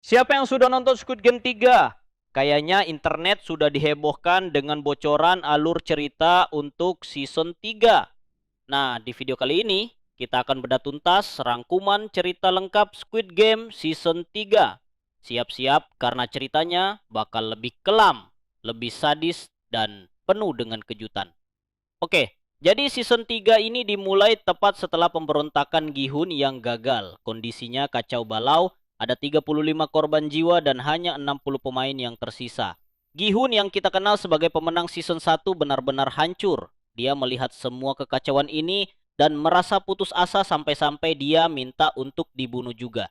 Siapa yang sudah nonton Squid Game 3? Kayaknya internet sudah dihebohkan dengan bocoran alur cerita untuk season 3. Nah, di video kali ini kita akan bedah tuntas rangkuman cerita lengkap Squid Game season 3. Siap-siap karena ceritanya bakal lebih kelam, lebih sadis, dan penuh dengan kejutan. Oke, jadi season 3 ini dimulai tepat setelah pemberontakan Gihun yang gagal. Kondisinya kacau balau, ada 35 korban jiwa dan hanya 60 pemain yang tersisa. Gihun yang kita kenal sebagai pemenang season 1 benar-benar hancur. Dia melihat semua kekacauan ini dan merasa putus asa sampai-sampai dia minta untuk dibunuh juga.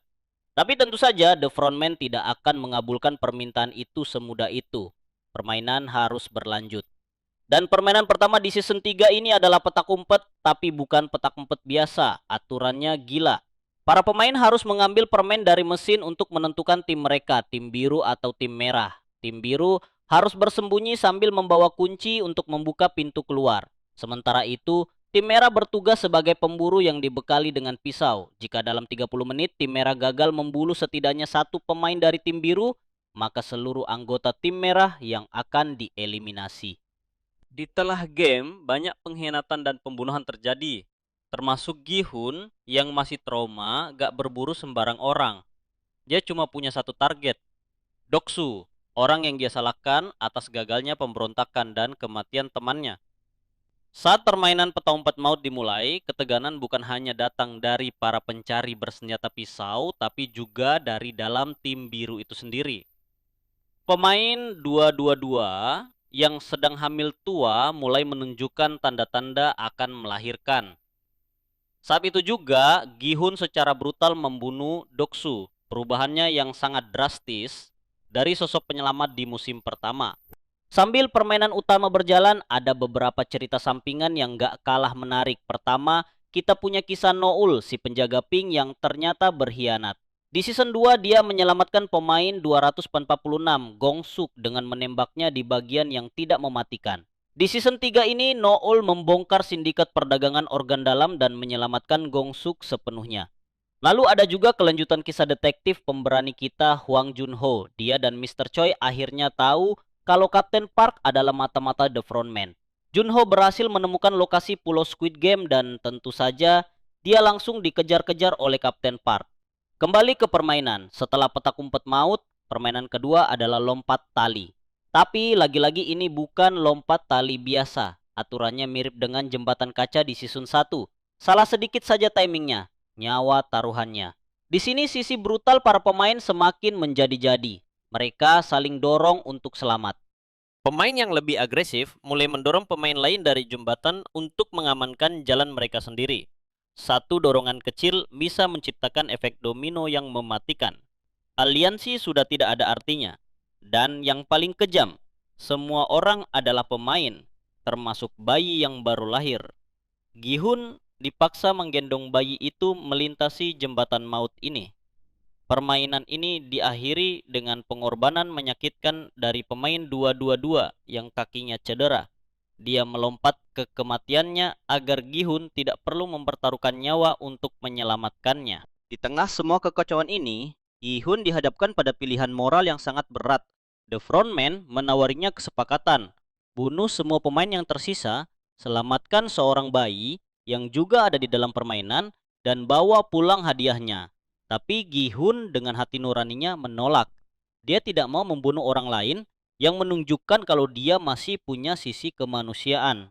Tapi tentu saja The Frontman tidak akan mengabulkan permintaan itu semudah itu. Permainan harus berlanjut. Dan permainan pertama di season 3 ini adalah petak umpet, tapi bukan petak umpet biasa. Aturannya gila. Para pemain harus mengambil permen dari mesin untuk menentukan tim mereka, tim biru atau tim merah. Tim biru harus bersembunyi sambil membawa kunci untuk membuka pintu keluar. Sementara itu, tim merah bertugas sebagai pemburu yang dibekali dengan pisau. Jika dalam 30 menit tim merah gagal memburu setidaknya satu pemain dari tim biru, maka seluruh anggota tim merah yang akan dieliminasi. Di tengah game, banyak pengkhianatan dan pembunuhan terjadi. Termasuk Gihun yang masih trauma gak berburu sembarang orang. Dia cuma punya satu target, Doksu, orang yang dia salahkan atas gagalnya pemberontakan dan kematian temannya. Saat permainan peta umpet maut dimulai, ketegangan bukan hanya datang dari para pencari bersenjata pisau, tapi juga dari dalam tim biru itu sendiri. Pemain 222 yang sedang hamil tua mulai menunjukkan tanda-tanda akan melahirkan. Saat itu juga, Gihun secara brutal membunuh Doksu. Perubahannya yang sangat drastis dari sosok penyelamat di musim pertama. Sambil permainan utama berjalan, ada beberapa cerita sampingan yang gak kalah menarik. Pertama, kita punya kisah Noul, si penjaga pink yang ternyata berkhianat. Di season 2 dia menyelamatkan pemain 246 Gong Suk dengan menembaknya di bagian yang tidak mematikan. Di season 3 ini Noul membongkar sindikat perdagangan organ dalam dan menyelamatkan Gong Suk sepenuhnya. Lalu ada juga kelanjutan kisah detektif pemberani kita Hwang Junho. Dia dan Mr. Choi akhirnya tahu kalau Kapten Park adalah mata-mata The Frontman. Junho berhasil menemukan lokasi pulau Squid Game dan tentu saja dia langsung dikejar-kejar oleh Kapten Park. Kembali ke permainan, setelah petak umpet maut, permainan kedua adalah lompat tali. Tapi lagi-lagi ini bukan lompat tali biasa. Aturannya mirip dengan jembatan kaca di season 1. Salah sedikit saja timingnya, nyawa taruhannya. Di sini sisi brutal para pemain semakin menjadi-jadi. Mereka saling dorong untuk selamat. Pemain yang lebih agresif mulai mendorong pemain lain dari jembatan untuk mengamankan jalan mereka sendiri. Satu dorongan kecil bisa menciptakan efek domino yang mematikan. Aliansi sudah tidak ada artinya. Dan yang paling kejam, semua orang adalah pemain, termasuk bayi yang baru lahir. Gihun dipaksa menggendong bayi itu melintasi jembatan maut ini. Permainan ini diakhiri dengan pengorbanan menyakitkan dari pemain 222 yang kakinya cedera. Dia melompat ke kematiannya agar Gihun tidak perlu mempertaruhkan nyawa untuk menyelamatkannya. Di tengah semua kekacauan ini, Gihun dihadapkan pada pilihan moral yang sangat berat. The Frontman menawarinya kesepakatan. Bunuh semua pemain yang tersisa, selamatkan seorang bayi yang juga ada di dalam permainan, dan bawa pulang hadiahnya. Tapi Gihun dengan hati nuraninya menolak. Dia tidak mau membunuh orang lain yang menunjukkan kalau dia masih punya sisi kemanusiaan.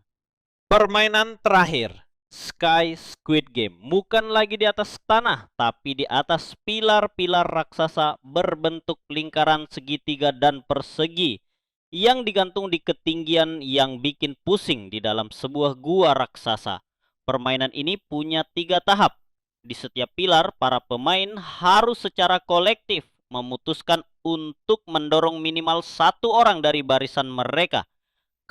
Permainan terakhir, Sky Squid Game, bukan lagi di atas tanah, tapi di atas pilar-pilar raksasa berbentuk lingkaran segitiga dan persegi yang digantung di ketinggian yang bikin pusing di dalam sebuah gua raksasa. Permainan ini punya 3 tahap. Di setiap pilar, para pemain harus secara kolektif memutuskan untuk mendorong minimal satu orang dari barisan mereka.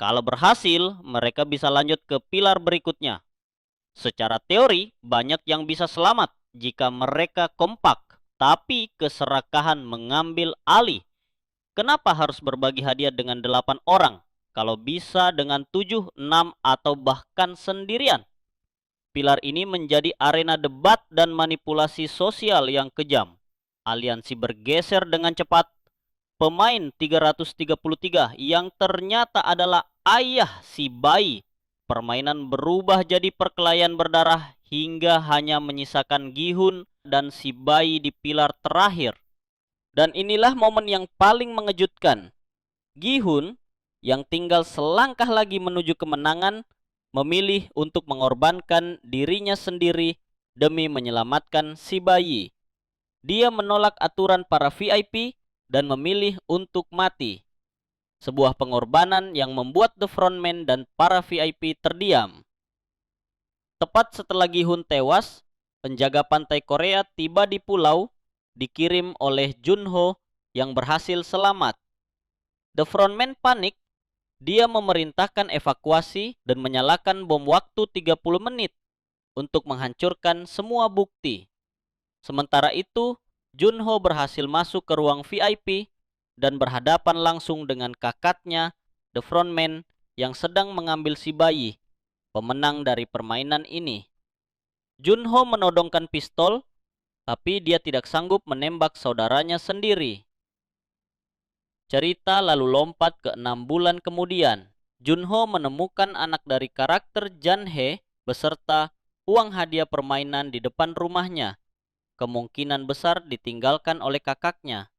Kalau berhasil, mereka bisa lanjut ke pilar berikutnya. Secara teori, banyak yang bisa selamat jika mereka kompak, tapi keserakahan mengambil alih. Kenapa harus berbagi hadiah dengan 8 orang, kalau bisa dengan 7, 6, atau bahkan sendirian? Pilar ini menjadi arena debat dan manipulasi sosial yang kejam. aliansi bergeser dengan cepat. Pemain 333 yang ternyata adalah ayah si bayi. Permainan berubah jadi perkelahian berdarah hingga hanya menyisakan Gi-hun dan si bayi di pilar terakhir. Dan inilah momen yang paling mengejutkan. Gi-hun yang tinggal selangkah lagi menuju kemenangan memilih untuk mengorbankan dirinya sendiri demi menyelamatkan si bayi. Dia menolak aturan para VIP dan memilih untuk mati. Sebuah pengorbanan yang membuat The Frontman dan para VIP terdiam. Tepat setelah Gi-hun tewas, penjaga pantai Korea tiba di pulau, dikirim oleh Junho yang berhasil selamat. The Frontman panik. Dia memerintahkan evakuasi dan menyalakan bom waktu 30 menit untuk menghancurkan semua bukti. Sementara itu, Junho berhasil masuk ke ruang VIP dan berhadapan langsung dengan kakaknya, The Frontman, yang sedang mengambil si bayi, pemenang dari permainan ini. Junho menodongkan pistol, tapi dia tidak sanggup menembak saudaranya sendiri. Cerita lalu lompat ke 6 bulan kemudian. Junho menemukan anak dari karakter Janhae beserta uang hadiah permainan di depan rumahnya. Kemungkinan besar ditinggalkan oleh kakaknya.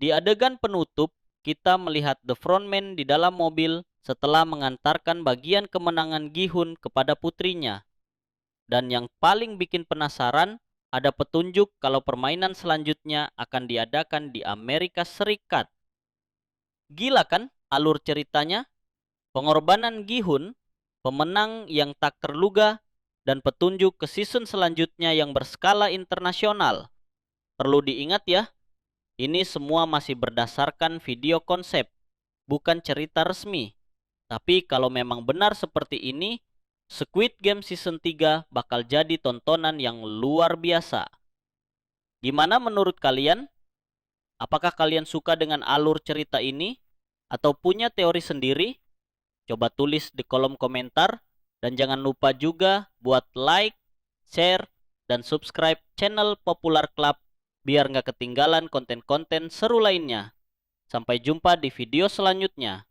Di adegan penutup, kita melihat The Frontman di dalam mobil setelah mengantarkan bagian kemenangan Gi-hun kepada putrinya. Dan yang paling bikin penasaran, ada petunjuk kalau permainan selanjutnya akan diadakan di Amerika Serikat. Gila kan alur ceritanya? Pengorbanan Gi-hun, pemenang yang tak terluga, dan petunjuk ke season selanjutnya yang berskala internasional. Perlu diingat ya, ini semua masih berdasarkan video konsep, bukan cerita resmi. Tapi kalau memang benar seperti ini, Squid Game Season 3 bakal jadi tontonan yang luar biasa. Gimana menurut kalian? Apakah kalian suka dengan alur cerita ini? Atau punya teori sendiri? Coba tulis di kolom komentar. Dan jangan lupa juga buat like, share, dan subscribe channel Popular Club biar nggak ketinggalan konten-konten seru lainnya. Sampai jumpa di video selanjutnya.